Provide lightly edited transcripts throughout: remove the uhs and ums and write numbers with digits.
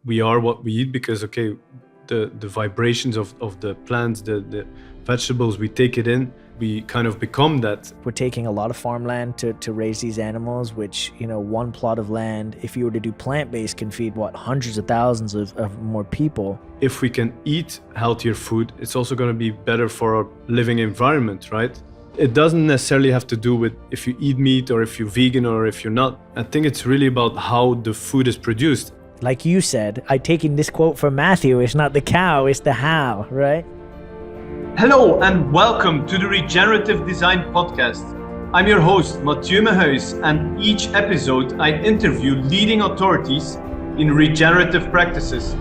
we are what we eat, because the vibrations of the plants, the vegetables, we take it in, we kind of become that. We're taking a lot of farmland to raise these animals, which, one plot of land, if you were to do plant-based, can feed hundreds of thousands of more people. If we can eat healthier food, it's also going to be better for our living environment, right? It doesn't necessarily have to do with if you eat meat or if you're vegan or if you're not. I think it's really about how the food is produced. Like you said, I'm taking this quote from Matthieu, it's not the cow, it's the how, right? Hello and welcome to the Regenerative Design Podcast. I'm your host, Matthieu Mehuys, and each episode I interview leading authorities in regenerative practices,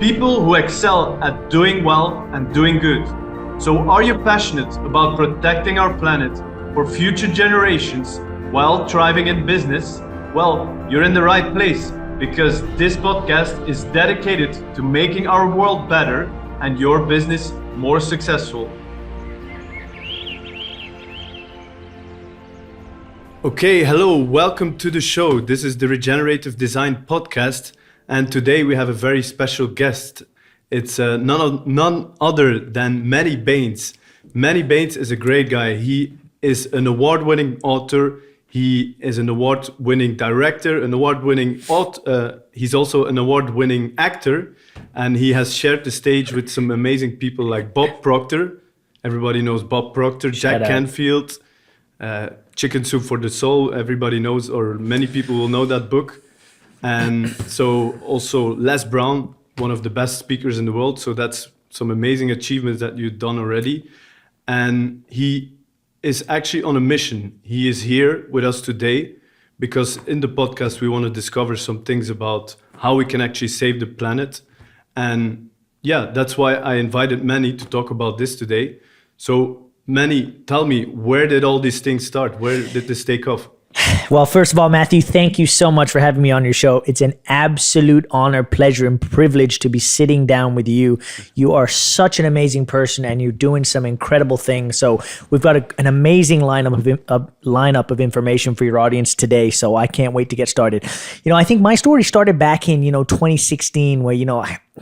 people who excel at doing well and doing good. So are you passionate about protecting our planet for future generations while thriving in business? Well, you're in the right place, because this podcast is dedicated to making our world better and your business more successful. Okay, hello, welcome to the show. This is the Regenerative Design Podcast, and today we have a very special guest. It's none other than Manny Bains. Manny Bains is a great guy. He is an award-winning author. He is an award-winning director, an award-winning he's also an award-winning actor, and he has shared the stage with some amazing people like Bob Proctor. Everybody knows Bob Proctor, Jack Canfield, Chicken Soup for the Soul. Everybody knows, or many people will know that book. And so also Les Brown, one of the best speakers in the world. So that's some amazing achievements that you've done already. And he is actually on a mission. He is here with us today because in the podcast we want to discover some things about how we can actually save the planet. And yeah, that's why I invited Manny to talk about this today. So Manny, tell me, where did all these things start? Where did this take off? Well, first of all, Matthieu, thank you so much for having me on your show. It's an absolute honor, pleasure, and privilege to be sitting down with you. You are such an amazing person, and you're doing some incredible things. So we've got an amazing lineup of information for your audience today. So I can't wait to get started. I think my story started back in 2016, where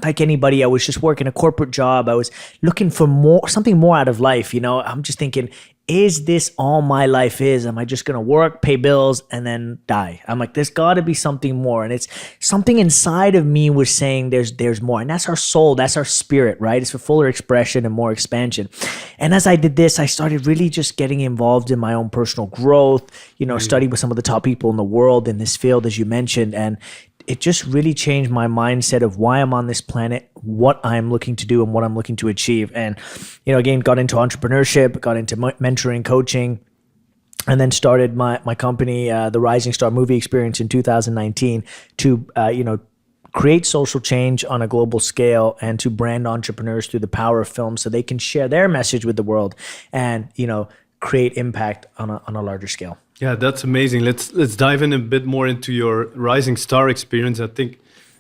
like anybody, I was just working a corporate job. I was looking for something more out of life. I'm just thinking, is this all my life is? Am I just going to work, pay bills, and then die? I'm like, there's got to be something more. And it's something inside of me was saying there's more. And that's our soul. That's our spirit, right? It's for fuller expression and more expansion. And as I did this, I started really just getting involved in my own personal growth, studied with some of the top people in the world in this field, as you mentioned. And it just really changed my mindset of why I'm on this planet, what I'm looking to do, and what I'm looking to achieve. And, again, got into entrepreneurship, got into mentoring, coaching, and then started my company, the Rising Star Movie Experience in 2019 to, create social change on a global scale and to brand entrepreneurs through the power of film so they can share their message with the world and, create impact on a larger scale. Yeah, that's amazing. Let's dive in a bit more into your Rising Star experience. I think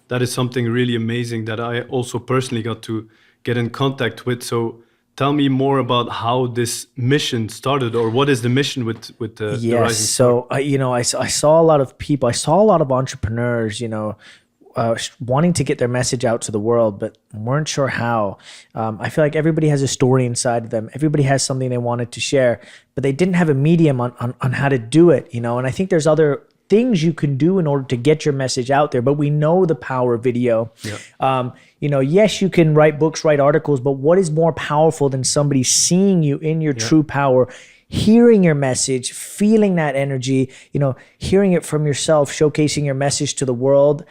that is something really amazing that I also personally got to get in contact with. So tell me more about how this mission started, or what is the mission with the Rising Star? So I saw a lot of people. I saw a lot of entrepreneurs, wanting to get their message out to the world, but weren't sure how. I feel like everybody has a story inside of them. Everybody has something they wanted to share, but they didn't have a medium on how to do it, And I think there's other things you can do in order to get your message out there, but we know the power of video. Yeah. Yes, you can write books, write articles, but what is more powerful than somebody seeing you in your true power, hearing your message, feeling that energy, hearing it from yourself, showcasing your message to the world?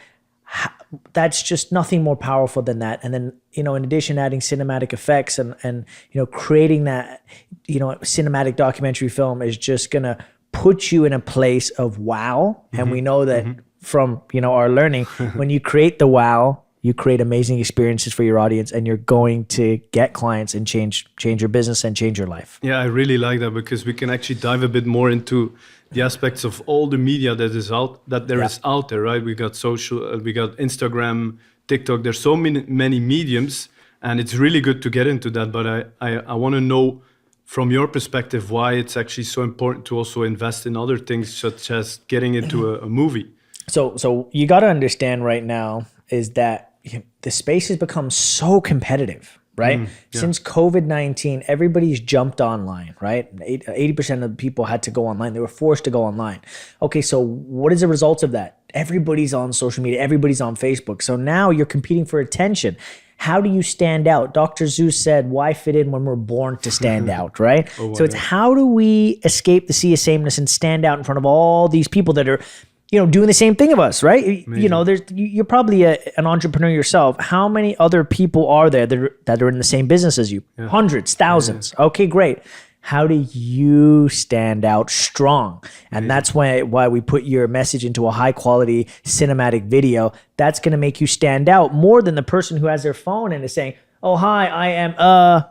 That's just nothing more powerful than that. And then, in addition, adding cinematic effects and creating that, cinematic documentary film is just going to put you in a place of wow. Mm-hmm. And we know that from, our learning, when you create the wow, you create amazing experiences for your audience, and you're going to get clients and change your business and change your life. Yeah, I really like that, because we can actually dive a bit more into the aspects of all the media that is out there, right? We got social, we got Instagram, TikTok. There's so many mediums, and it's really good to get into that. But I want to know from your perspective why it's actually so important to also invest in other things, such as getting into a movie. So you got to understand right now, is that the space has become so competitive, right? Since COVID-19, everybody's jumped online, right? 80% of the people had to go online. They were forced to go online. Okay, so what is the result of that? Everybody's on social media. Everybody's on Facebook. So now you're competing for attention. How do you stand out? Dr. Zeus said, why fit in when we're born to stand out, right? So it's how do we escape the sea of sameness and stand out in front of all these people that are doing the same thing of us, right? Amazing. You're probably an entrepreneur yourself. How many other people are there that are in the same business as you? Hundreds, thousands. Okay, great. How do you stand out strong? And that's why we put your message into a high quality cinematic video. That's going to make you stand out more than the person who has their phone and is saying, oh, hi, I am a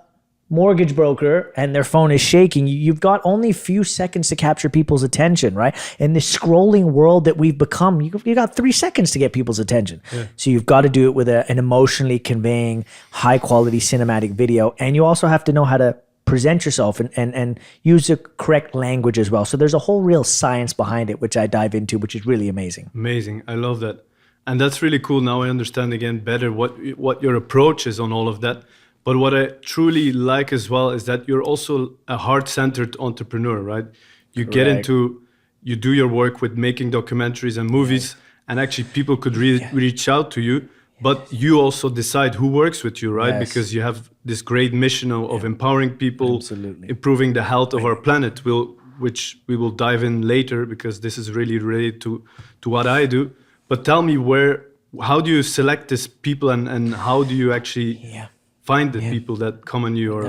mortgage broker, and their phone is shaking. You've got only a few seconds to capture people's attention, right? In this scrolling world that we've become, you got 3 seconds to get people's attention. So you've got to do it with an emotionally conveying, high quality cinematic video. And you also have to know how to present yourself and use the correct language as well. So there's a whole real science behind it, which I dive into, which is really amazing. Amazing. I love that. And that's really cool. Now I understand again better what your approach is on all of that. But what I truly like as well is that you're also a heart-centered entrepreneur, right? You get into, you do your work with making documentaries and movies, and actually people could reach out to you, but you also decide who works with you, right? Because you have this great mission of empowering people, improving the health of our planet, which we will dive in later, because this is really related to what I do. But tell me how do you select these people, and how do you actually find the people that come on your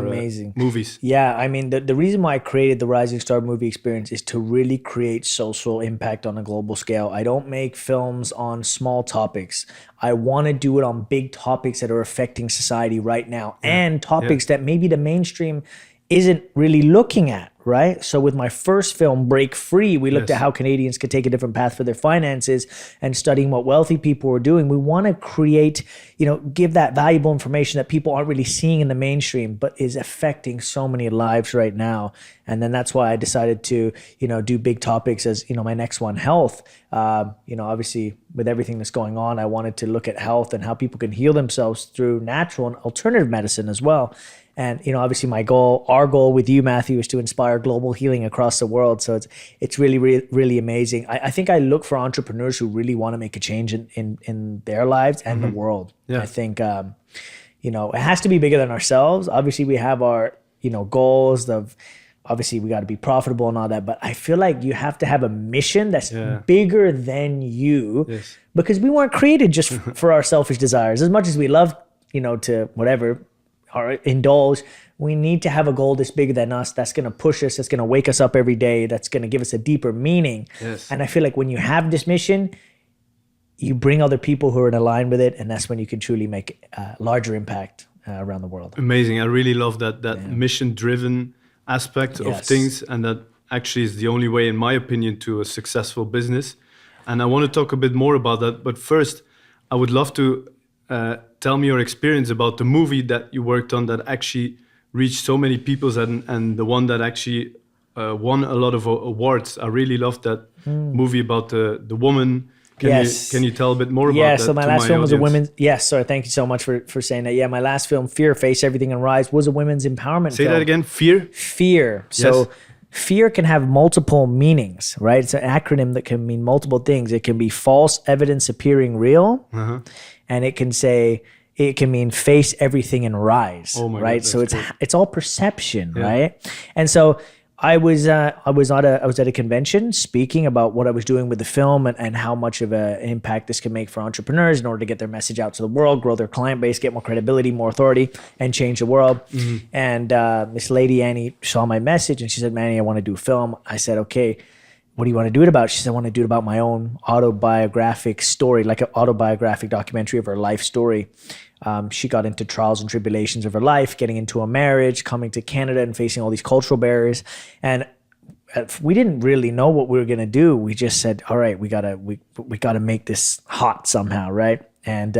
movies? Yeah, I mean, the reason why I created the Rising Star Movie Experience is to really create social impact on a global scale. I don't make films on small topics. I want to do it on big topics that are affecting society right now, and topics that maybe the mainstream isn't really looking at, right? So with my first film, Break Free, we looked at how Canadians could take a different path for their finances and studying what wealthy people were doing. We want to create, give that valuable information that people aren't really seeing in the mainstream, but is affecting so many lives right now. And then that's why I decided to, do big topics as, my next one, health. Obviously with everything that's going on, I wanted to look at health and how people can heal themselves through natural and alternative medicine as well. And, obviously our goal with you, Matthieu, is to inspire global healing across the world. So it's really, really, really amazing. I think I look for entrepreneurs who really want to make a change in their lives and the world. I think, it has to be bigger than ourselves. Obviously we have our, goals of, obviously we got to be profitable and all that, but I feel like you have to have a mission that's bigger than you, because we weren't created just for our selfish desires. As much as we love, to whatever, or indulge, we need to have a goal that's bigger than us, that's going to push us, that's going to wake us up every day, that's going to give us a deeper meaning. And I feel like when you have this mission, you bring other people who are in line with it, and that's when you can truly make a larger impact around the world. Amazing. I really love that mission-driven aspect of things, and that actually is the only way, in my opinion, to a successful business. And I want to talk a bit more about that, but first I would love to tell me your experience about the movie that you worked on that actually reached so many people, and the one that actually won a lot of awards. I really loved that movie about the woman. Can you tell a bit more about that? So my last film was a women's. Sorry, thank you so much for saying that. Yeah, my last film, Fear, Face Everything and Rise, was a women's empowerment film. Say that again. Fear. So fear can have multiple meanings, right? It's an acronym that can mean multiple things. It can be false evidence appearing real, and it can mean face everything and rise, right? So it's all perception, right? And so I was at a convention speaking about what I was doing with the film and how much of an impact this can make for entrepreneurs in order to get their message out to the world, grow their client base, get more credibility, more authority, and change the world. And this lady, Annie, saw my message and she said, Manny, I want to do a film. I said, okay, what do you want to do it about? She said, I want to do it about my own autobiographic story, like an autobiographic documentary of her life story. She got into trials and tribulations of her life, getting into a marriage, coming to Canada and facing all these cultural barriers. And we didn't really know what we were going to do. We just said, all right, we gotta make this hot somehow, right? And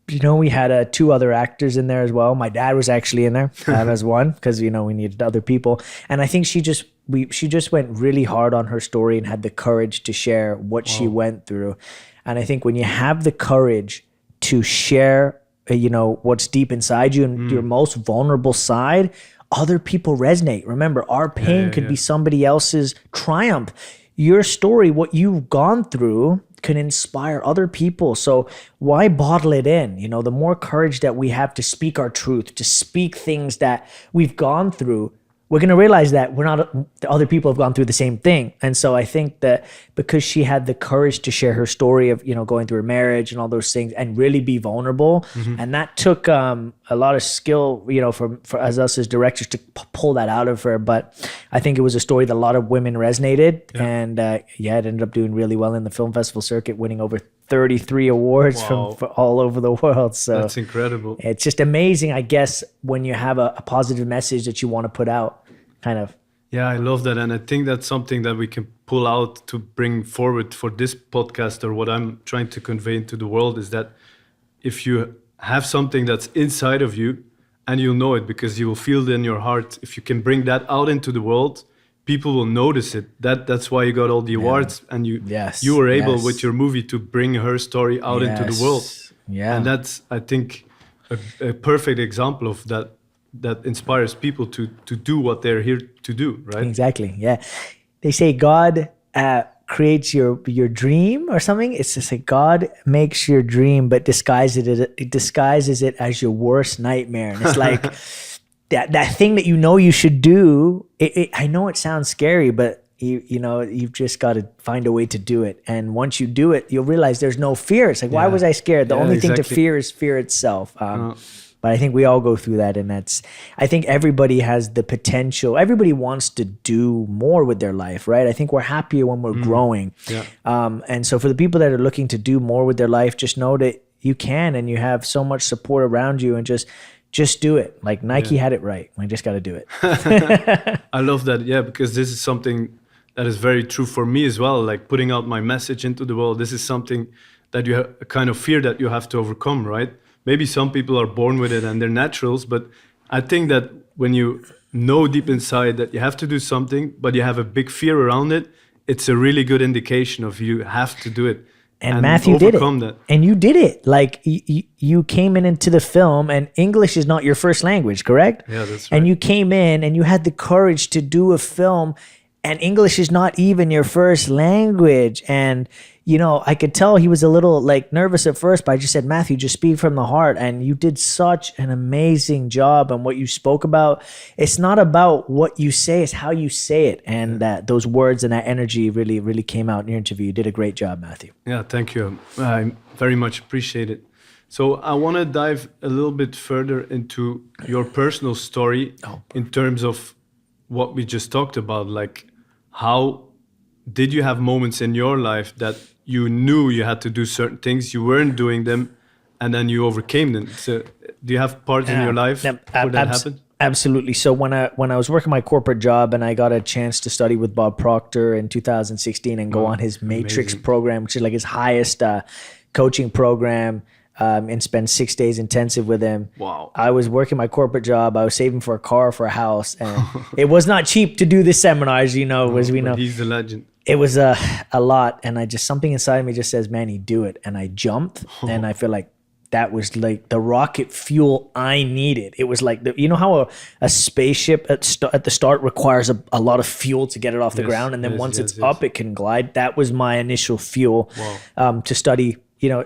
we had 2 other actors in there as well. My dad was actually in there as one, because we needed other people. And I think she just went really hard on her story and had the courage to share what she went through. And I think when you have the courage to share, what's deep inside you and your most vulnerable side, other people resonate. Remember, our pain could be somebody else's triumph. Your story, what you've gone through, can inspire other people. So why bottle it in? The more courage that we have to speak our truth, to speak things that we've gone through, we're going to realize that other people have gone through the same thing. And so I think that because she had the courage to share her story of, going through her marriage and all those things and really be vulnerable. And that took a lot of skill, for us as directors to pull that out of her. But I think it was a story that a lot of women resonated. Yeah. And it ended up doing really well in the film festival circuit, winning over 33 awards from all over the world. So that's incredible. It's just amazing, I guess, when you have a positive message that you want to put out. Kind of. Yeah, I love that. And I think that's something that we can pull out to bring forward for this podcast, or what I'm trying to convey into the world, is that if you have something that's inside of you and you'll know it because you will feel it in your heart, if you can bring that out into the world, people will notice it. That's why you got all the awards, and you were able with your movie to bring her story out into the world. Yeah. And that's, I think, a perfect example of that inspires people to do what they're here to do, right? Exactly. Yeah. They say God creates your dream or something. It's just like God makes your dream, but disguises it as your worst nightmare. And it's like that thing that you should do. I know it sounds scary, but you've just got to find a way to do it. And once you do it, you'll realize there's no fear. It's like, why was I scared? The only thing to fear is fear itself. But I think we all go through that, and I think everybody has the potential. Everybody wants to do more with their life, right? I think we're happier when we're growing. Yeah. And so for the people that are looking to do more with their life, just know that you can, and you have so much support around you, and just do it. Like Nike had it right. We just got to do it. I love that. Yeah, because this is something that is very true for me as well. Like putting out my message into the world. This is something that you have a kind of fear that you have to overcome, right? Maybe some people are born with it and they're naturals, but I think that when you know deep inside that you have to do something, but you have a big fear around it, it's a really good indication of you have to do it. And Matthieu did it. That. And you did it. Like you came into the film, and English is not your first language, correct? Yeah, that's right. And you came in and you had the courage to do a film, and English is not even your first language. And I could tell he was a little nervous at first, but I just said, Matthieu, just speak from the heart. And you did such an amazing job on what you spoke about. It's not about what you say, it's how you say it. And those words and that energy really, really came out in your interview. You did a great job, Matthieu. Yeah, thank you. I very much appreciate it. So I want to dive a little bit further into your personal story in terms of what we just talked about. Like, how did you have moments in your life that you knew you had to do certain things, you weren't doing them, and then you overcame them? So do you have parts in your life where that happened? Absolutely. So when I was working my corporate job, and I got a chance to study with Bob Proctor in 2016 and go on his Matrix program, which is like his highest coaching program, and spend 6 days intensive with him. Wow. I was working my corporate job. I was saving for a car, for a house, and it was not cheap to do the seminars, as we know. He's the legend. It was a lot, and something inside me just says, Manny, do it. And I jumped, and I feel like that was like the rocket fuel I needed. It was like, how a spaceship at the start requires a lot of fuel to get it off the ground, and then once it's up, it can glide. That was my initial fuel to study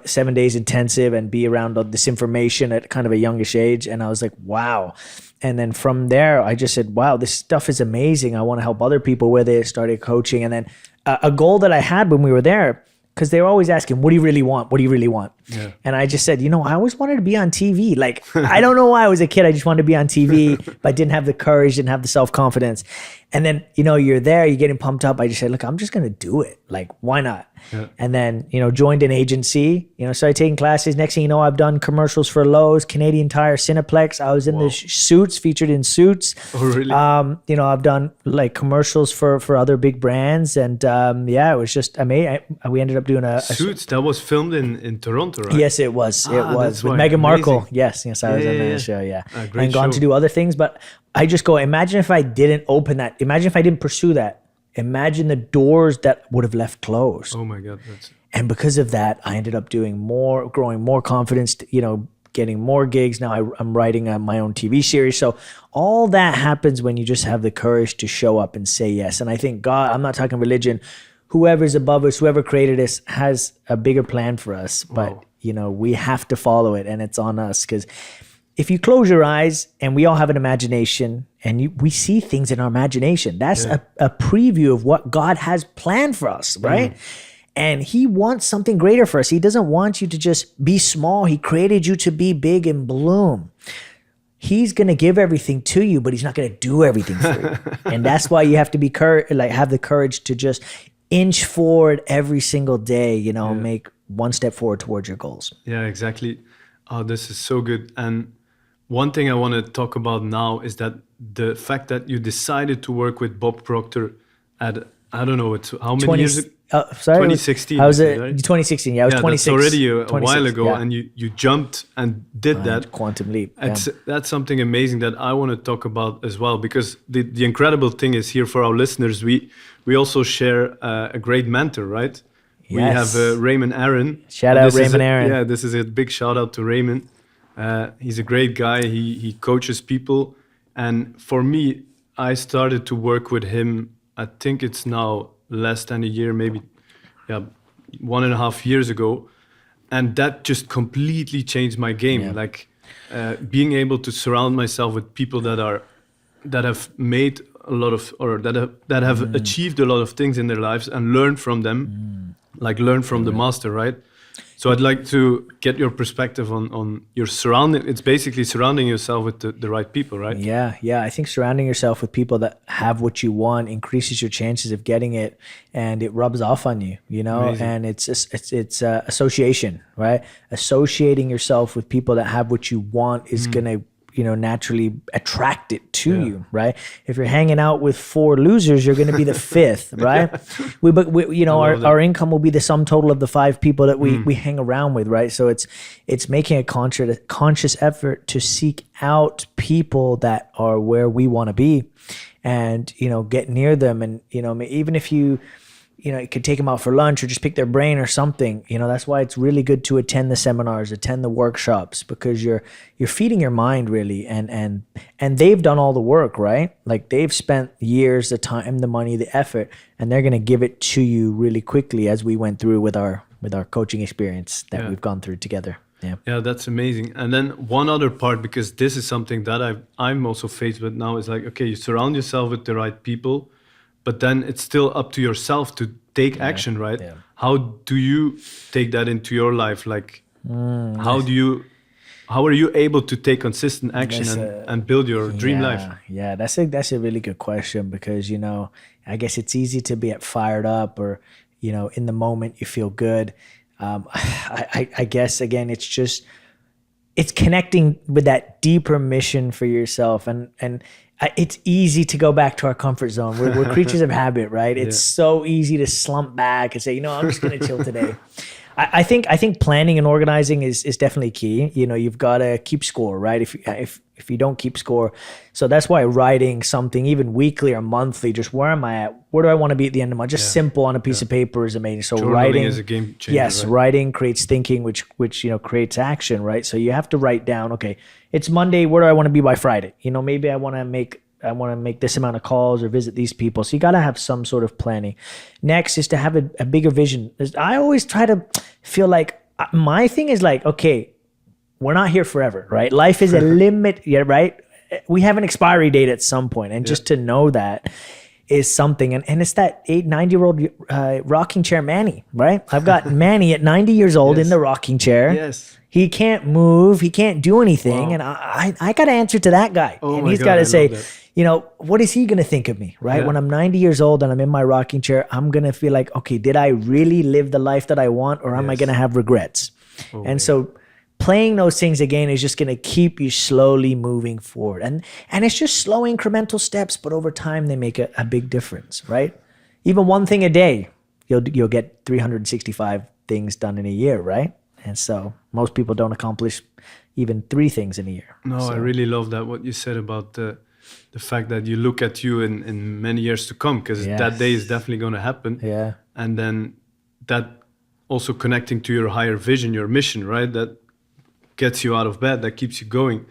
7 days intensive and be around this information at kind of a youngish age. And I was like, wow. And then from there, I just said, wow, this stuff is amazing. I want to help other people with it. Started coaching. And then a goal that I had when we were there, because they were always asking, what do you really want? What do you really want? Yeah. And I just said, I always wanted to be on TV. Like, I don't know why I was a kid. I just wanted to be on TV, but I didn't have the courage, didn't have the self-confidence. And then, you're there, you're getting pumped up. I just said, look, I'm just going to do it. Like, why not? Yeah. And then, joined an agency, started taking classes. Next thing you know, I've done commercials for Lowe's, Canadian Tire, Cineplex. I was in the Suits, featured in Suits. Oh, really? I've done like commercials for other big brands. And it was just amazing. We ended up doing a Suits that was filmed in Toronto, right? Yes, it was. It was with Meghan Markle. Yes, I was on that show. Yeah, and gone to do other things. But I just go, imagine if I didn't open that. Imagine if I didn't pursue that. Imagine the doors that would have left closed. Oh my God, And because of that, I ended up doing more, growing more confidence, getting more gigs. Now I'm writing my own TV series. So all that happens when you just have the courage to show up and say yes. And I think God, I'm not talking religion, whoever's above us, whoever created us has a bigger plan for us. But, we have to follow it, and it's on us. Because if you close your eyes, and we all have an imagination, and we see things in our imagination, that's a preview of what God has planned for us, right? And he wants something greater for us. He doesn't want you to just be small. He created you to be big and bloom. He's going to give everything to you, but he's not going to do everything for you. And that's why you have to be have the courage to just inch forward every single day, make one step forward towards your goals. Yeah, exactly. Oh, this is so good. And one thing I want to talk about now is that the fact that you decided to work with Bob Proctor at, I don't know, it's how many years ago? 2016. I was right? 2016. Yeah, I was 26. That's already a while ago, and you jumped and did that. Quantum leap. That's something amazing that I want to talk about as well, because the incredible thing is here for our listeners, we also share a great mentor, right? Yes. We have Raymond Aaron. Shout out Raymond Aaron. Yeah, this is a big shout out to Raymond. He's a great guy. He coaches people, and for me, I started to work with him. I think it's now less than a year, maybe 1.5 years ago, and that just completely changed my game. Like being able to surround myself with people that have made a lot of, or that have achieved a lot of things in their lives, and learn from them, like learn from the master, right? So I'd like to get your perspective on your surrounding. It's basically surrounding yourself with the right people, right? Yeah. I think surrounding yourself with people that have what you want increases your chances of getting it, and it rubs off on you, Amazing. And it's association, right? Associating yourself with people that have what you want is gonna naturally attract it to you, right? If you're hanging out with 4 losers, you're going to be the 5th, right? Our income will be the sum total of the 5 people that we hang around with, right? So it's making a conscious effort to seek out people that are where we want to be, and get near them, and even if you could take them out for lunch or just pick their brain or something. That's why it's really good to attend the seminars, attend the workshops, because you're feeding your mind really, and they've done all the work, right? Like they've spent years, the time, the money, the effort, and they're going to give it to you really quickly, as we went through with our coaching experience that we've gone through together. Yeah, that's amazing. And then one other part, because this is something that I'm also faced with now, is like, okay, you surround yourself with the right people, but then it's still up to yourself to take action, right? Yeah. How do you take that into your life? Like, how are you able to take consistent action and build your dream life? Yeah, that's a really good question, because, I guess it's easy to be fired up, or, in the moment you feel good. I guess, again, it's connecting with that deeper mission for yourself, and it's easy to go back to our comfort zone. We're creatures of habit, right? It's so easy to slump back and say, I'm just going to chill today. I think planning and organizing is definitely key. You've got to keep score, right? If you don't keep score, so that's why writing something, even weekly or monthly, just where am I at? Where do I want to be at the end of the month? Just simple on a piece of paper is amazing. So journaling writing is a game changer. Yes, right? Writing creates thinking, which creates action, right? So you have to write down, okay, it's Monday. Where do I want to be by Friday? Maybe I want to make this amount of calls or visit these people. So you got to have some sort of planning. Next is to have a bigger vision. I always try to feel like my thing is like, okay, we're not here forever, right? Life is a limit, right? We have an expiry date at some point, and just to know that is something. And it's that 90-year-old rocking chair Manny, right? I've got Manny at 90 years old in the rocking chair. Yes. He can't move. He can't do anything. Wow. And I got to answer to that guy. Oh, and he's got to say, what is he going to think of me, right? Yeah. When I'm 90 years old and I'm in my rocking chair, I'm going to feel like, okay, did I really live the life that I want, or am I going to have regrets? Oh, and so playing those things again is just going to keep you slowly moving forward. And it's just slow incremental steps, but over time they make a big difference, right? Even one thing a day, you'll get 365 things done in a year, right? And so most people don't accomplish even 3 things in a year. No, so. I really love that, what you said about the fact that you look at you in many years to come, because that day is definitely going to happen. Yeah. And then that also connecting to your higher vision, your mission, right? That gets you out of bed, that keeps you going.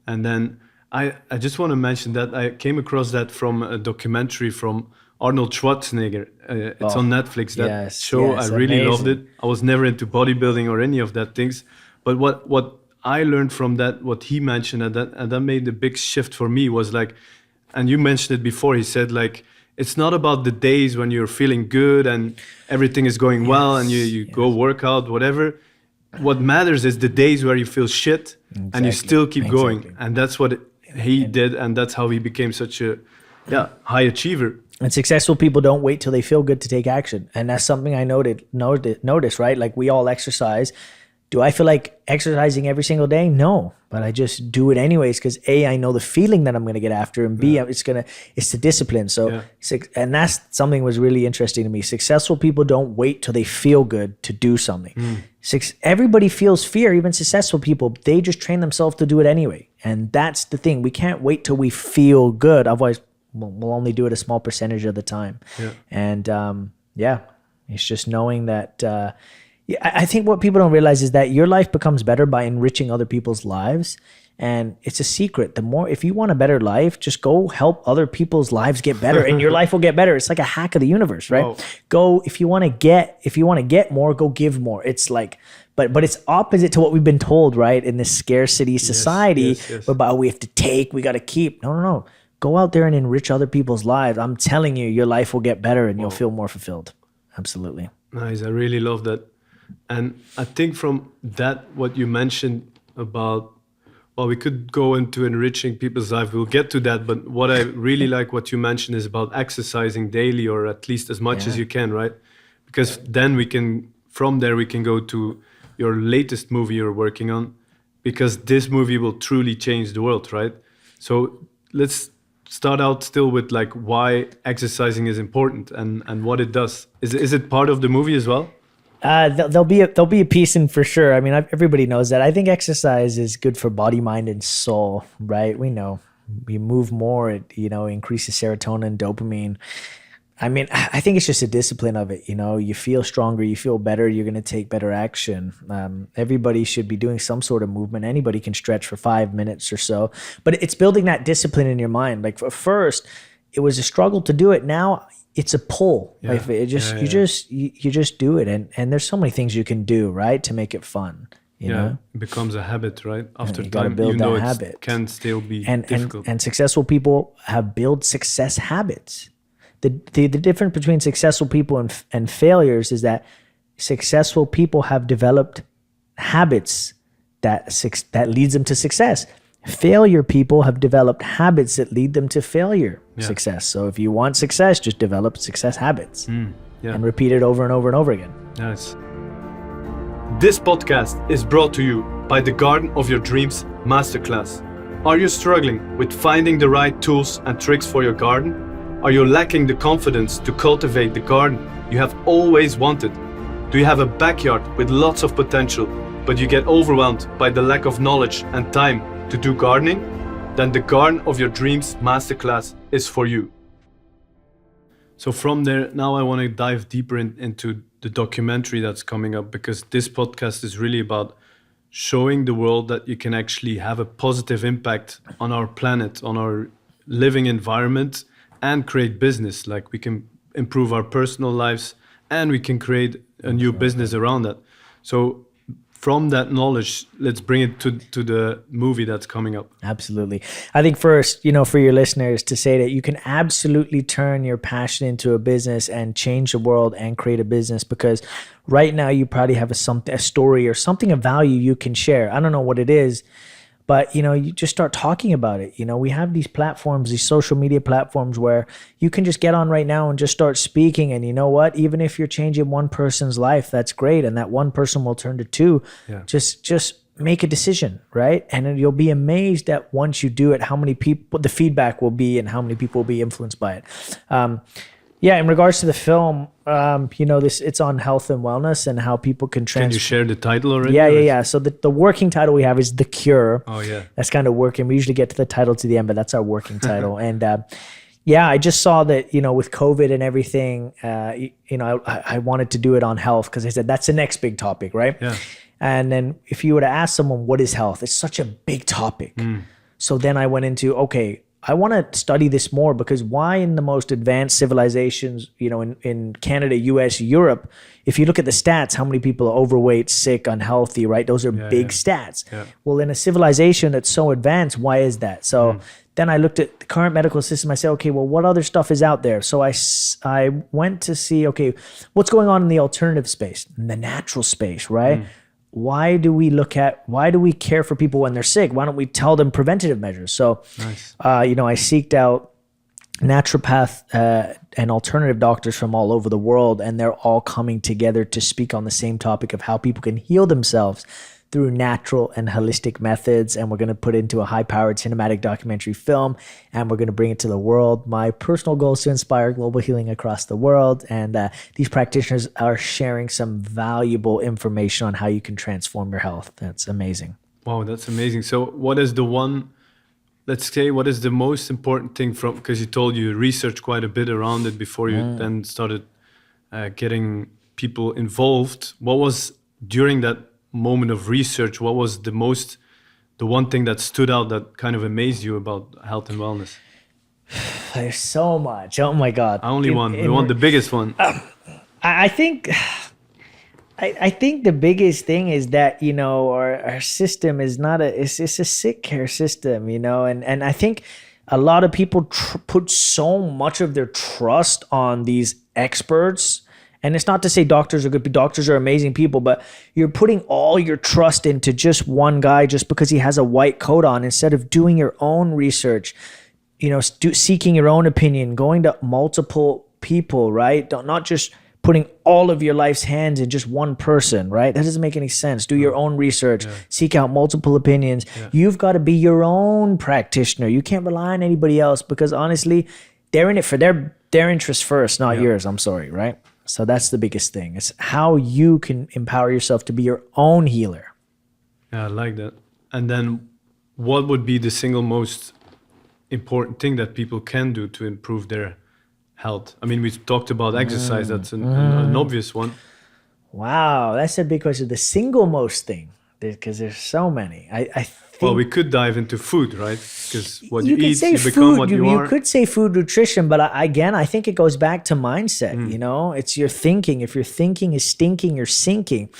And then I just want to mention that I came across that from a documentary from Arnold Schwarzenegger. It's on Netflix. That show, I really loved it. I was never into bodybuilding or any of that things. But what I learned from that, what he mentioned, and that made a big shift for me was like, and you mentioned it before, he said like, it's not about the days when you're feeling good and everything is going well and you go work out, whatever. What matters is the days where you feel shit and you still keep going. And that's what he did, and that's how he became such a high achiever. And successful people don't wait till they feel good to take action. And that's something I noticed, right? Like we all exercise. Do I feel like exercising every single day? No, but I just do it anyways because A, I know the feeling that I'm going to get after, and B, it's the discipline. So, and that's something was really interesting to me. Successful people don't wait till they feel good to do something. Everybody feels fear, even successful people. They just train themselves to do it anyway. And that's the thing. We can't wait till we feel good. Otherwise, we'll only do it a small percentage of the time. And it's just knowing that... I think what people don't realize is that your life becomes better by enriching other people's lives. And it's a secret. If you want a better life, just go help other people's lives get better and your life will get better. It's like a hack of the universe, right? Go, if you want to get more, go give more. It's like, but it's opposite to what we've been told, right? In this scarcity society, whereby we have to take, we got to keep. No. Go out there and enrich other people's lives. I'm telling you, your life will get better and you'll feel more fulfilled. Absolutely. Nice. I really love that. And I think from that, what you mentioned about, well, we could go into enriching people's life. We'll get to that. But what I really like what you mentioned is about exercising daily, or at least as much as you can, right? Because then from there we can go to your latest movie you're working on, because this movie will truly change the world, right? So let's start out still with like why exercising is important and what it does. Is it part of the movie as well? There'll be a piece in for sure. I mean, everybody knows that. I think exercise is good for body, mind, and soul, right? We know we move more, it increases serotonin, dopamine. I mean, I think it's just a discipline of it. You feel stronger, you feel better, you're going to take better action. Everybody should be doing some sort of movement. Anybody can stretch for 5 minutes or so, but it's building that discipline in your mind. Like at first, it was a struggle to do it. Now it's a pull. Like you just do it, and there's so many things you can do, right, to make it fun. You know? It becomes a habit, right? After you time, build even though habit. It can still be difficult. And successful people have built success habits. The difference between successful people and failures is that successful people have developed habits that leads them to success. Failure people have developed habits that lead them to success. So if you want success, just develop success habits and repeat it over and over and over again. Nice. This podcast is brought to you by the Garden of Your Dreams Masterclass. Are you struggling with finding the right tools and tricks for your garden? Are you lacking the confidence to cultivate the garden you have always wanted? Do you have a backyard with lots of potential, but you get overwhelmed by the lack of knowledge and time to do gardening? Then the Garden of Your Dreams Masterclass is for you. So from there, now I want to dive deeper into the documentary that's coming up, because this podcast is really about showing the world that you can actually have a positive impact on our planet, on our living environment, and create business. Like we can improve our personal lives and we can create a new business around that. So from that knowledge, let's bring it to the movie that's coming up. Absolutely. I think first, for your listeners to say that you can absolutely turn your passion into a business and change the world and create a business, because right now you probably have a story or something of value you can share. I don't know what it is, but you just start talking about it. We have these platforms, these social media platforms where you can just get on right now and just start speaking. And you know what? Even if you're changing one person's life, that's great. And that one person will turn to two. Yeah. Just make a decision, right? And you'll be amazed at once you do it, how many people, the feedback will be and how many people will be influenced by it. In regards to the film, it's on health and wellness and how people can Can you share the title already? Yeah. So the working title we have is The Cure. Oh, yeah. That's kind of working. We usually get to the title to the end, but that's our working title. And, Yeah, I just saw that, with COVID and everything, I wanted to do it on health because I said that's the next big topic, right? Yeah. And then if you were to ask someone, what is health? It's such a big topic. So then I went into, okay, I want to study this more because why in the most advanced civilizations, in Canada, US, Europe, if you look at the stats, how many people are overweight, sick, unhealthy, right? Those are big stats. Yeah. Well, in a civilization that's so advanced, why is that? So then I looked at the current medical system. I said, okay, well, what other stuff is out there? So I went to see, okay, what's going on in the alternative space, in the natural space, right? Why do we care for people when they're sick? Why don't we tell them preventative measures? So, Nice. I seeked out naturopath and alternative doctors from all over the world, and they're all coming together to speak on the same topic of how people can heal themselves through natural and holistic methods. And we're going to put it into a high-powered cinematic documentary film, and we're going to bring it to the world. My personal goal is to inspire global healing across the world, and these practitioners are sharing some valuable information on how you can transform your health. That's amazing. Wow, that's amazing. So what is the most important thing because you told you researched quite a bit around it before you then started getting people involved. What was during that moment of research, what was the one thing that stood out that kind of amazed you about health and wellness? There's so much. Oh my God. We want the biggest one. I think the biggest thing is that, our system is it's a sick care system, and I think a lot of people put so much of their trust on these experts. And it's not to say doctors are good. Doctors are amazing people, but you're putting all your trust into just one guy just because he has a white coat on instead of doing your own research, seeking your own opinion, going to multiple people, right? Not just putting all of your life's hands in just one person, right? That doesn't make any sense. Do your own research, seek out multiple opinions. Yeah. You've got to be your own practitioner. You can't rely on anybody else because honestly, they're in it for their interests first, not yours. I'm sorry, right? So that's the biggest thing. It's how you can empower yourself to be your own healer. Yeah, I like that. And then what would be the single most important thing that people can do to improve their health? I mean, we talked about exercise. That's an obvious one. Wow, that's a big question. The single most thing, because there's so many. I think, well, we could dive into food, right? Because what you eat, you become what you are. You could say food nutrition, but again, I think it goes back to mindset. It's your thinking. If your thinking is stinking, you're sinking.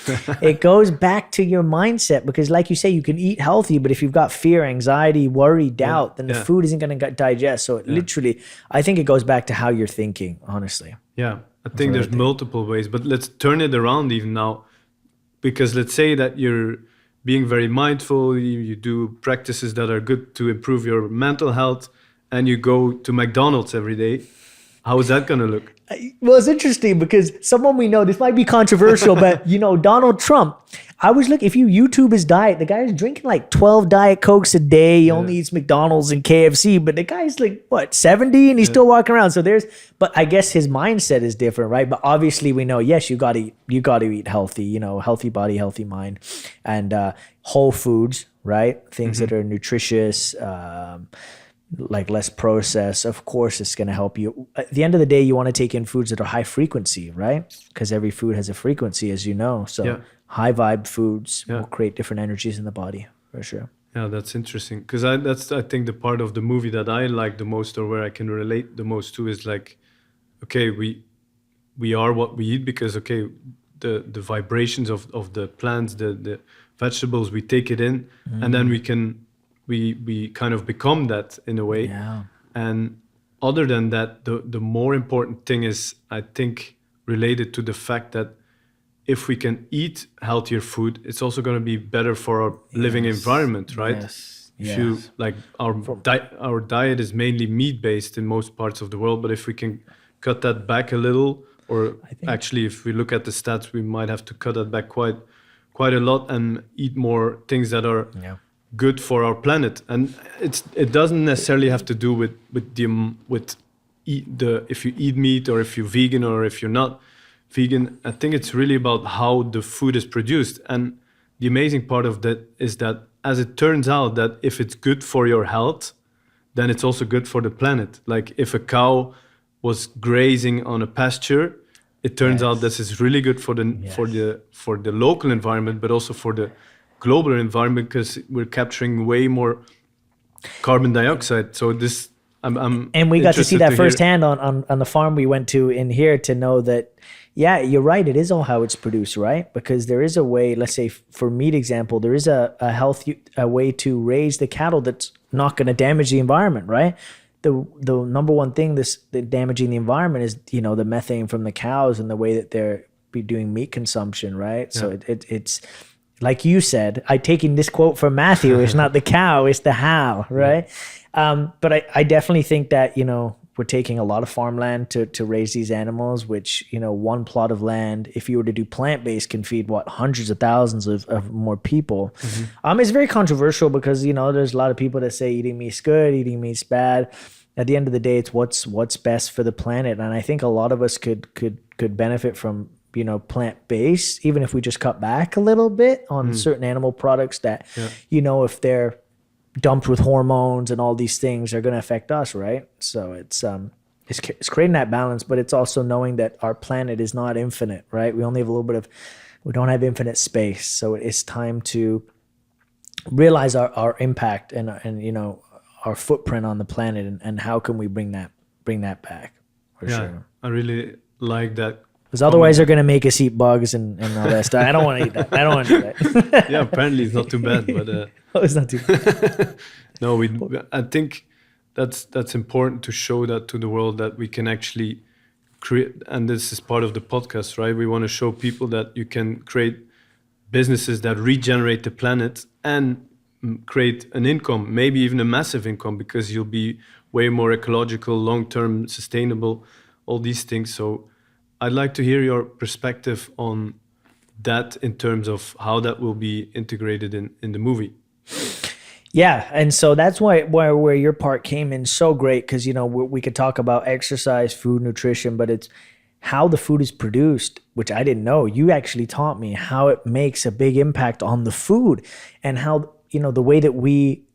It goes back to your mindset because, like you say, you can eat healthy, but if you've got fear, anxiety, worry, doubt, then the food isn't going to digest. So literally, I think it goes back to how you're thinking, honestly. Yeah, I think there's multiple ways, but let's turn it around even now. Because let's say that you're being very mindful, you do practices that are good to improve your mental health, and you go to McDonald's every day. How is that going to look? Well, it's interesting because someone we know, this might be controversial, but Donald Trump, I was looking, if you YouTube his diet, the guy is drinking like 12 Diet Cokes a day. He only eats McDonald's and KFC, but the guy's like, 70? And he's still walking around. So but I guess his mindset is different, right? But obviously we know, yes, you got to eat healthy, healthy body, healthy mind, and whole foods, right? Things that are nutritious, like less processed. Of course, it's going to help you. At the end of the day, you want to take in foods that are high frequency, right? Because every food has a frequency, as you know. So high vibe foods will create different energies in the body, for sure. Yeah, that's interesting. Because that's I think the part of the movie that I like the most, or where I can relate the most to, is like, okay, we are what we eat because the vibrations of the plants, the vegetables, we take it in, and then we kind of become that in a way. Yeah. And other than that, the more important thing is, I think, related to the fact that if we can eat healthier food, it's also going to be better for our living environment, right? Yes. If you like our diet is mainly meat based in most parts of the world, but if we can cut that back a little, or actually if we look at the stats, we might have to cut that back quite a lot and eat more things that are good for our planet. And it doesn't necessarily have to do with if you eat meat or if you're vegan or if you're not vegan. I think it's really about how the food is produced. And the amazing part of that is that, as it turns out, that if it's good for your health, then it's also good for the planet. Like if a cow was grazing on a pasture, it turns out this is really good for the local environment, but also for the global environment, because we're capturing way more carbon dioxide. So this, I'm And we got to see interested that hear- firsthand on the farm we went to in here, to know that, yeah, you're right. It is all how it's produced, right? Because there is a way, let's say for meat example, there is a way to raise the cattle that's not going to damage the environment, right? The number one thing that damaging the environment is, you know, the methane from the cows and the way that they're be doing meat consumption, right? So it's like you said, I taking this quote from Matthieu, it's not the cow, it's the how, right? But I definitely think that, you know, we're taking a lot of farmland to raise these animals, which, you know, one plot of land, if you were to do plant-based, can feed hundreds of thousands of more people. It's very controversial because, you know, there's a lot of people that say eating meat's good, eating meat's bad. At the end of the day, it's what's best for the planet. And I think a lot of us could benefit from, you know, plant-based, even if we just cut back a little bit on certain animal products that, you know, if they're dumped with hormones and all these things are going to affect us, right? So it's creating that balance, but it's also knowing that our planet is not infinite, right? We only have we don't have infinite space. So it's time to realize our impact and you know, our footprint on the planet, and how can we bring that back, for sure. I really like that. Because otherwise they're going to make us eat bugs and all that stuff. I don't want to eat that. I don't want to do that. Yeah, apparently it's not too bad, but Oh, it's not too bad. no, I think that's important to show that to the world, that we can actually create, and this is part of the podcast, right? We want to show people that you can create businesses that regenerate the planet and create an income, maybe even a massive income, because you'll be way more ecological, long-term, sustainable, all these things. So I'd like to hear your perspective on that in terms of how that will be integrated in the movie. Yeah, and so that's where your part came in so great, because, you know, we could talk about exercise, food, nutrition, but it's how the food is produced, which I didn't know. You actually taught me how it makes a big impact on the food, and how, you know, the way that we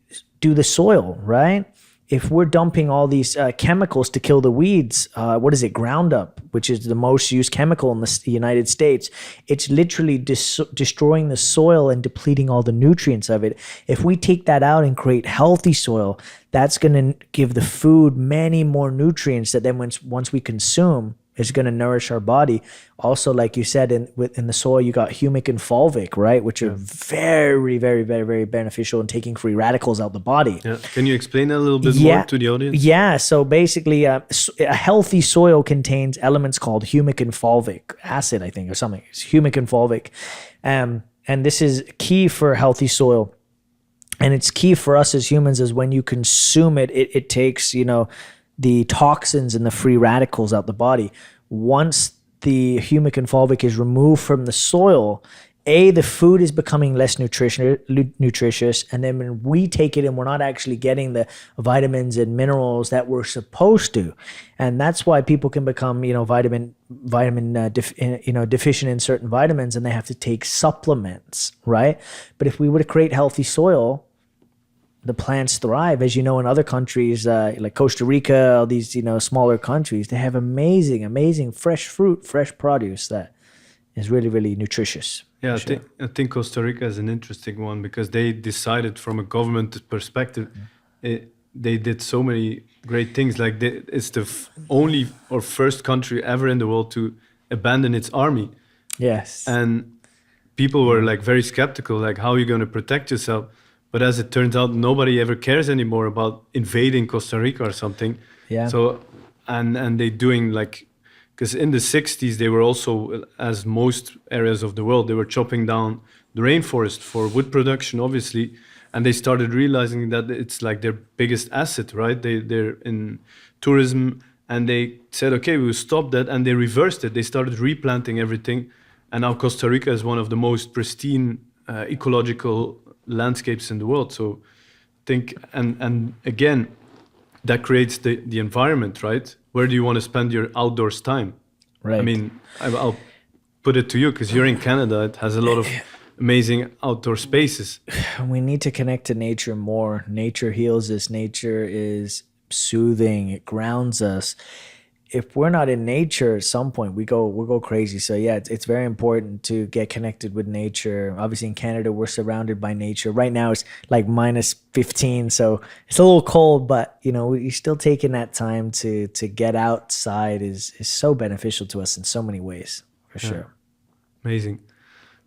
do the soil, right? If we're dumping all these chemicals to kill the weeds, what is it, Roundup, which is the most used chemical in the United States, it's literally destroying the soil and depleting all the nutrients of it. If we take that out and create healthy soil, that's going to give the food many more nutrients that then once we consume, is going to nourish our body. Also, like you said, in the soil, you got humic and fulvic, right? Which are very, very, very, very beneficial in taking free radicals out the body. Yeah. Can you explain that a little bit more to the audience? Yeah. So basically, a healthy soil contains elements called humic and fulvic acid, I think, or something. It's humic and fulvic. And this is key for healthy soil. And it's key for us as humans, is when you consume it, it takes, you know, the toxins and the free radicals out the body. Once the humic and fulvic is removed from the soil, the food is becoming less nutritious, and then when we take it and we're not actually getting the vitamins and minerals that we're supposed to, and that's why people can become, you know, deficient in certain vitamins, and they have to take supplements, right? But if we were to create healthy soil, the plants thrive. As you know, in other countries like Costa Rica, all these, you know, smaller countries, they have amazing fresh fruit, fresh produce that is really, really nutritious. Yeah, I think Costa Rica is an interesting one, because they decided from a government perspective, they did so many great things. Like it's the only or first country ever in the world to abandon its army. Yes. And people were like very skeptical, like, how are you going to protect yourself? But as it turns out, nobody ever cares anymore about invading Costa Rica or something. Yeah. So, and they doing like, because in the 60s, they were also, as most areas of the world, they were chopping down the rainforest for wood production, obviously. And they started realizing that it's like their biggest asset, right? They're in tourism, and they said, okay, we'll stop that. And they reversed it. They started replanting everything. And now Costa Rica is one of the most pristine ecological landscapes in the world. So think, and again, that creates the environment, right? Where do you want to spend your outdoors time? Right. I mean, I'll put it to you, because you're in Canada. It has a lot of amazing outdoor spaces. We need to connect to nature more. Nature heals us. Nature is soothing. It grounds us. If we're not in nature, at some point we'll go crazy. So yeah, it's very important to get connected with nature. Obviously, in Canada, we're surrounded by nature. Right now, it's like minus 15, so it's a little cold. But you know, you're still taking that time to get outside is so beneficial to us in so many ways, for sure. Amazing.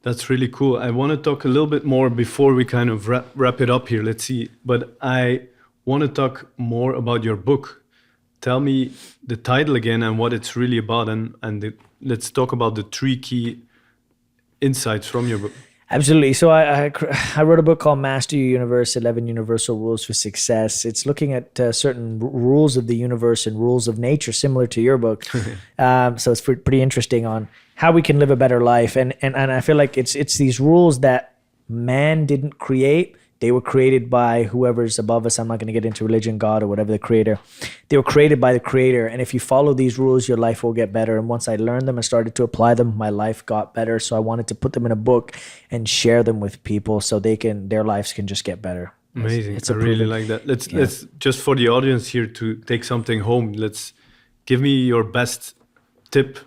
That's really cool. I want to talk a little bit more before we kind of wrap it up here. Let's see. But I want to talk more about your book. Tell me the title again and what it's really about, and let's talk about the 3 key insights from your book. Absolutely. So I wrote a book called Master Your Universe, 11 Universal Rules for Success. It's looking at certain rules of the universe and rules of nature, similar to your book. So it's pretty interesting on how we can live a better life. And I feel like it's these rules that man didn't create. They were created by whoever's above us. I'm not going to get into religion, God, or whatever, the creator. They were created by the creator. And if you follow these rules, your life will get better. And once I learned them and started to apply them, my life got better. So I wanted to put them in a book and share them with people so their lives can just get better. Amazing. I really like that. Let's just for the audience here to take something home. Let's give me your best tip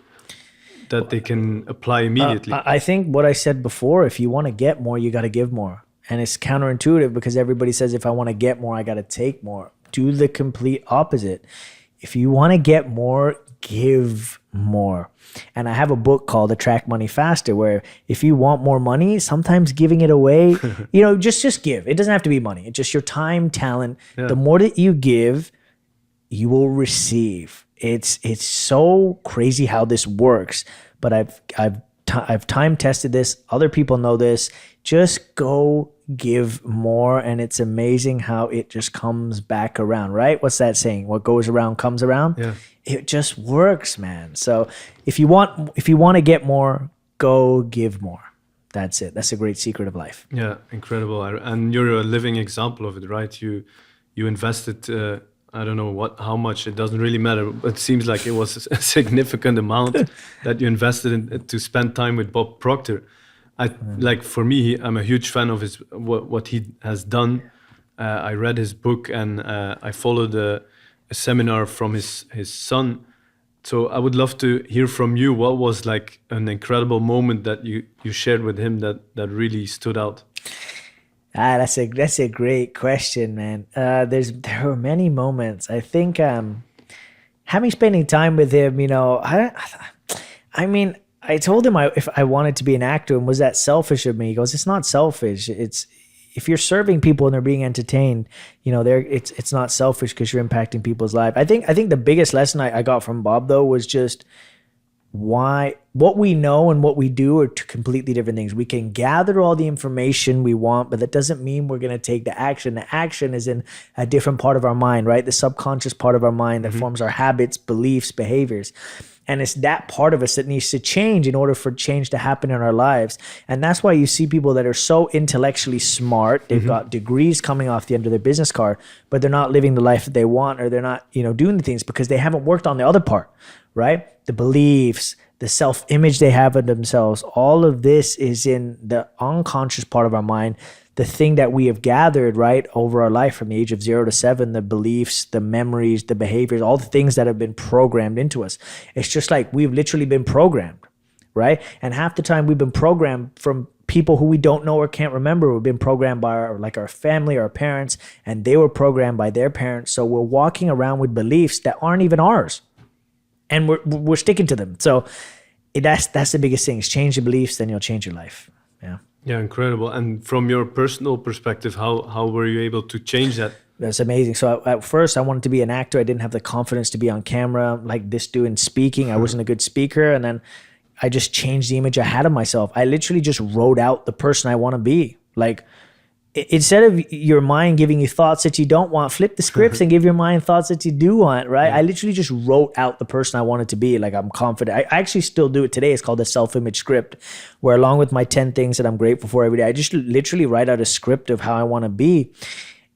that they can apply immediately. I think what I said before, if you want to get more, you got to give more. And it's counterintuitive because everybody says, if I want to get more, I got to take more. Do the complete opposite. If you want to get more, give more. And I have a book called Attract Money Faster, where if you want more money, sometimes giving it away, just give. It doesn't have to be money. It's just your time, talent. Yeah. The more that you give, you will receive. It's so crazy how this works. But I've time tested this. Other people know this. Just go give more, and it's amazing how it just comes back around, right? What's that saying? What goes around comes around. Yeah. It just works, man. So if you want to get more, go give more. That's it. That's a great secret of life. Yeah, incredible. And you're a living example of it, right? You invested I don't know how much, it doesn't really matter, but it seems like it was a significant amount that you invested in to spend time with Bob Proctor. Like for me, I'm a huge fan of what he has done. I read his book and I followed a seminar from his son. So I would love to hear from you. What was like an incredible moment that you shared with him that really stood out? That's a great question, man. There were many moments. I think spending time with him, I told him if I wanted to be an actor, and was that selfish of me? He goes, it's not selfish. It's if you're serving people and they're being entertained, it's not selfish because you're impacting people's lives. I think the biggest lesson I got from Bob though was just what we know and what we do are two completely different things. We can gather all the information we want, but that doesn't mean we're going to take the action. The action is in a different part of our mind, right? The subconscious part of our mind that forms our habits, beliefs, behaviors. And it's that part of us that needs to change in order for change to happen in our lives. And that's why you see people that are so intellectually smart. They've got degrees coming off the end of their business card, but they're not living the life that they want, or they're not, doing the things because they haven't worked on the other part, right? The beliefs, the self-image they have of themselves. All of this is in the unconscious part of our mind. The thing that we have gathered, right, over our life from the age of 0 to 7, the beliefs, the memories, the behaviors, all the things that have been programmed into us. It's just like we've literally been programmed, right? And half the time we've been programmed from people who we don't know or can't remember. We've been programmed by our family, our parents, and they were programmed by their parents. So we're walking around with beliefs that aren't even ours, and we're sticking to them. So that's the biggest thing, is change your beliefs, then you'll change your life. Yeah. Yeah, incredible. And from your personal perspective, how were you able to change that? That's amazing. So at first I wanted to be an actor. I didn't have the confidence to be on camera like this doing speaking. I wasn't a good speaker. And then I just changed the image I had of myself. I literally just wrote out the person I want to be. Like, instead of your mind giving you thoughts that you don't want, flip the scripts and give your mind thoughts that you do want, right? Yeah. I literally just wrote out the person I wanted to be. Like, I'm confident. I actually still do it today. It's called a self-image script, where along with my 10 things that I'm grateful for every day, I just literally write out a script of how I want to be.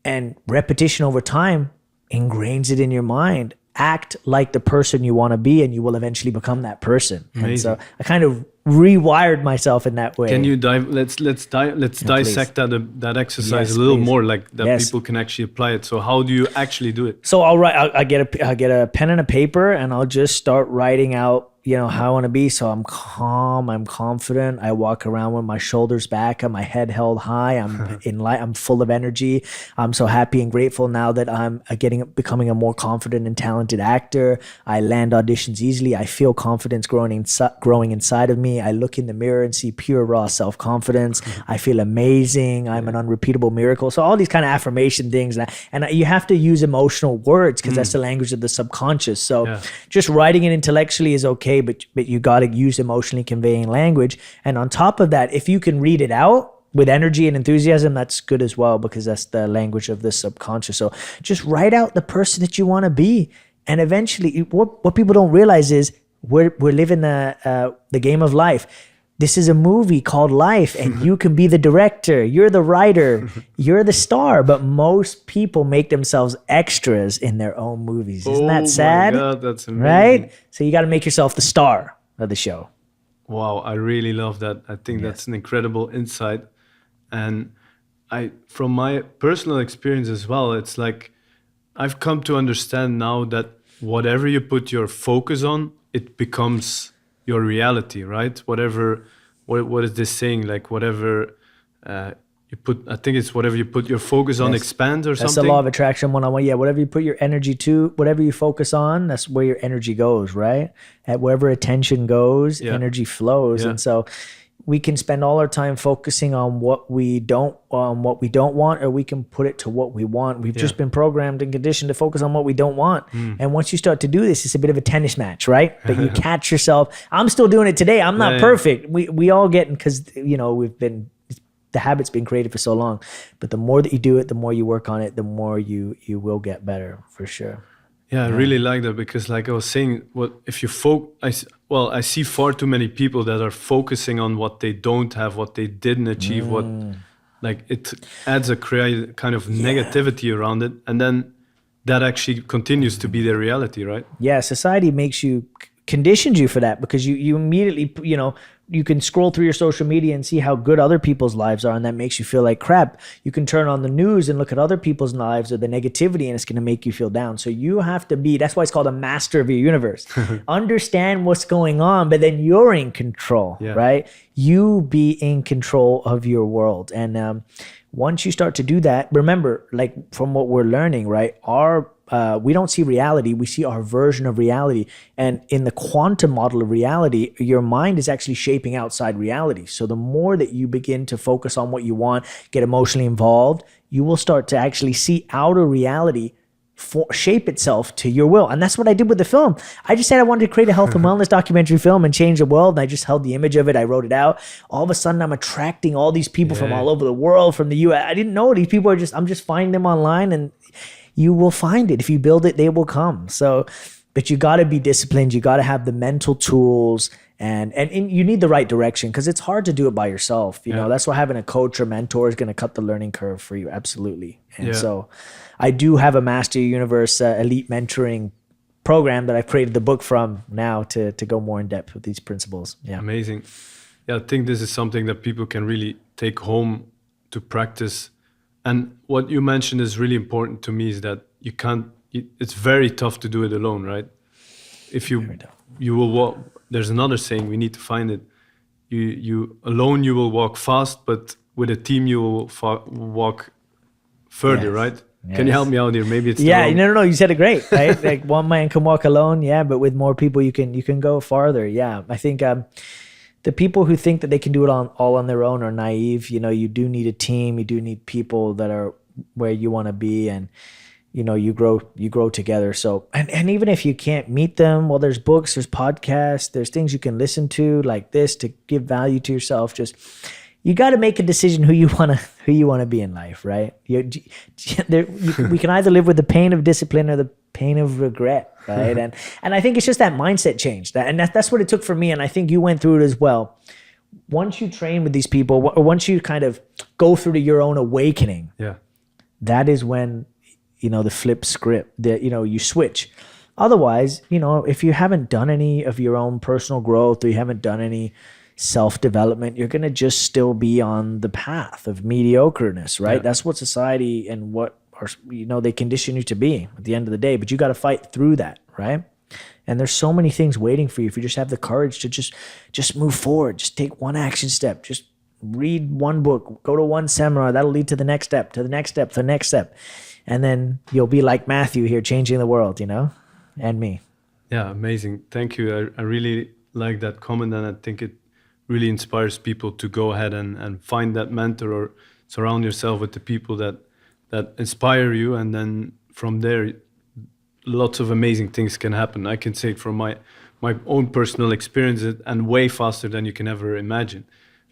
And repetition over time ingrains it in your mind. Act like the person you want to be, and you will eventually become that person. Amazing. And so I kind of rewired myself in that way. Can you dive? Let's dissect that exercise Yes, a little please. more, like that Yes. people can actually apply it. So how do you actually do it? So I get a pen and a paper, and I'll just start writing out, how I want to be. So I'm calm, I'm confident. I walk around with my shoulders back and my head held high. I'm I'm full of energy. I'm so happy and grateful now that I'm becoming a more confident and talented actor. I land auditions easily. I feel confidence growing inside of me. I look in the mirror and see pure raw self-confidence. I feel amazing. I'm an unrepeatable miracle. So all these kind of affirmation things, and you have to use emotional words because that's the language of the subconscious. So just writing it intellectually is okay, but you got to use emotionally conveying language. And on top of that, if you can read it out with energy and enthusiasm, that's good as well, because that's the language of the subconscious. So just write out the person that you want to be. And eventually, what people don't realize is we're living the game of life. This is a movie called Life, and you can be the director, you're the writer, you're the star, but most people make themselves extras in their own movies. Isn't that sad? Oh my God, that's amazing. Right? So you got to make yourself the star of the show. Wow, I really love that. I think that's an incredible insight. And from my personal experience as well, it's like I've come to understand now that whatever you put your focus on, it becomes your reality, right? Whatever, what is this saying? Like whatever you put, I think it's whatever you put your focus on expands or something. That's the law of attraction 101. Yeah, whatever you put your energy to, whatever you focus on, that's where your energy goes, right? At wherever attention goes, energy flows. And so we can spend all our time focusing on what we don't want, or we can put it to what we want. We've just been programmed and conditioned to focus on what we don't want. And once you start to do this, it's a bit of a tennis match, right? But you catch yourself. I'm still doing it today. I'm not perfect. We all get, because the habit's been created for so long. But the more that you do it, the more you work on it, the more you will get better, for sure. Yeah, I really like that, because like I was saying, if you I see far too many people that are focusing on what they don't have, what they didn't achieve, like it adds a kind of negativity around it, and then that actually continues to be their reality, right? Yeah, society conditions you for that, because you immediately, you can scroll through your social media and see how good other people's lives are, and that makes you feel like crap. You can turn on the news and look at other people's lives or the negativity, and it's going to make you feel down. So you have to be, that's why it's called a master of your universe. Understand what's going on, but then you're in control, right? You be in control of your world. And once you start to do that, remember, like from what we're learning, right? We don't see reality, we see our version of reality. And in the quantum model of reality, your mind is actually shaping outside reality. So the more that you begin to focus on what you want, get emotionally involved, you will start to actually see outer reality shape itself to your will. And that's what I did with the film. I just said I wanted to create a health and wellness documentary film and change the world. And I just held the image of it. I wrote it out. All of a sudden, I'm attracting all these people from all over the world, from the US. I didn't know these people I'm just finding them online, and you will find it. If you build it, they will come. So, but you got to be disciplined. You got to have the mental tools, and you need the right direction, because it's hard to do it by yourself. You know, that's why having a coach or mentor is going to cut the learning curve for you. Absolutely. And so I do have a Master Universe elite mentoring program that I've created the book from now to go more in depth with these principles. Yeah. Amazing. Yeah, I think this is something that people can really take home to practice. And what you mentioned is really important to me, is that it's very tough to do it alone, right? If you will walk, there's another saying, we need to find it. You alone, you will walk fast, but with a team, you will walk further, right? Yes. Can you help me out here? Maybe it's no. You said it great, right? Like one man can walk alone, but with more people, you can go farther. Yeah, I think the people who think that they can do it all on their own are naive. You do need a team. You do need people that are where you want to be, and you grow together. So and even if you can't meet them, well, there's books, there's podcasts, there's things you can listen to like this to give value to yourself. Just you got to make a decision who you want to be in life, right? We can either live with the pain of discipline or the pain of regret, right? and I think it's just that mindset change. That's what it took for me, and I think you went through it as well. Once you train with these people, or once you kind of go through to your own awakening, that is when the flip script, that you switch. Otherwise, if you haven't done any of your own personal growth, or you haven't done any self-development, you're going to just still be on the path of mediocreness, right? Yeah. That's what society and what, or, they condition you to be at the end of the day, but you got to fight through that, right? And there's so many things waiting for you if you just have the courage to just move forward, just take one action step, just read one book, go to one seminar, that'll lead to the next step, to the next step, to the next step. And then you'll be like Matthieu here, changing the world, and me. Yeah, amazing. Thank you. I really like that comment, and I think it really inspires people to go ahead and find that mentor or surround yourself with the people that inspire you. And then from there, lots of amazing things can happen. I can say it from my own personal experience, and way faster than you can ever imagine.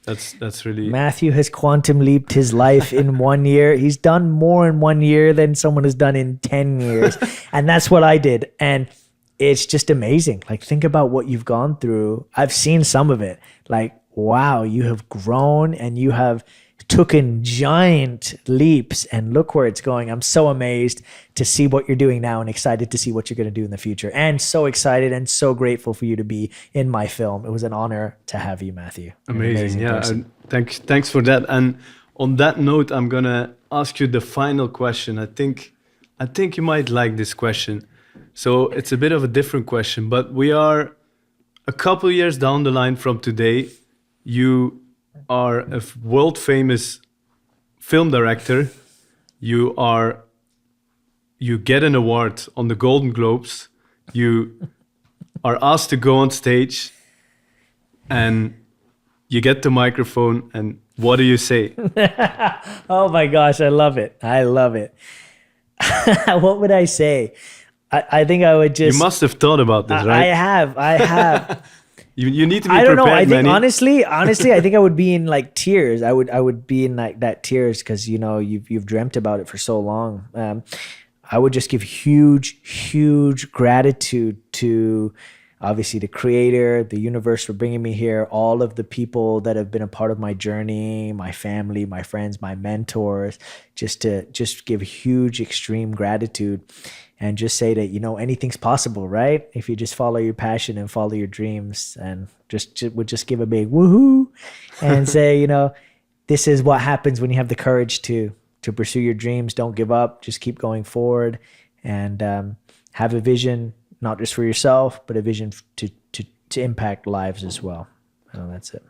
That's really... Matthieu has quantum leaped his life in 1 year. He's done more in 1 year than someone has done in 10 years. And that's what I did. And it's just amazing. Like, think about what you've gone through. I've seen some of it. Like, wow, you have grown and you have taken giant leaps, and look where it's going. I'm so amazed to see what you're doing now and excited to see what you're going to do in the future, and so excited and so grateful for you to be in my film. It was an honor to have you, Matthieu. Amazing. Yeah. And thanks for that. And on that note, I'm going to ask you the final question. I think you might like this question. So it's a bit of a different question, but we are a couple years down the line from today. You are a world famous film director. You get an award on the Golden Globes. You are asked to go on stage, and you get the microphone, and what do you say? Oh my gosh, I love it. I love it. What would I say? I think I would just... You must have thought about this, right? I have. You need to be I prepared, don't know. I think Manny. honestly, I think I would be in like tears. I would be in like that tears because you've dreamt about it for so long. I would just give huge gratitude to obviously the creator, the universe for bringing me here, all of the people that have been a part of my journey, my family, my friends, my mentors, just give huge, extreme gratitude. And just say that, anything's possible, right? If you just follow your passion and follow your dreams, and just give a big woohoo and say, this is what happens when you have the courage to pursue your dreams. Don't give up. Just keep going forward, and have a vision, not just for yourself, but a vision to impact lives as well. That's it.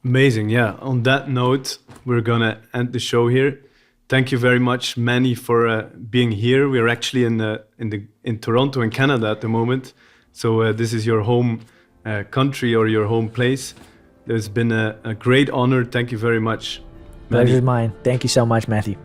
Amazing. Yeah. On that note, we're going to end the show here. Thank you very much, Manny, for being here. We're actually in Toronto, in Canada at the moment. So this is your home country, or your home place. It's been a great honor. Thank you very much, Manny. Pleasure's mine. Thank you so much, Matthieu.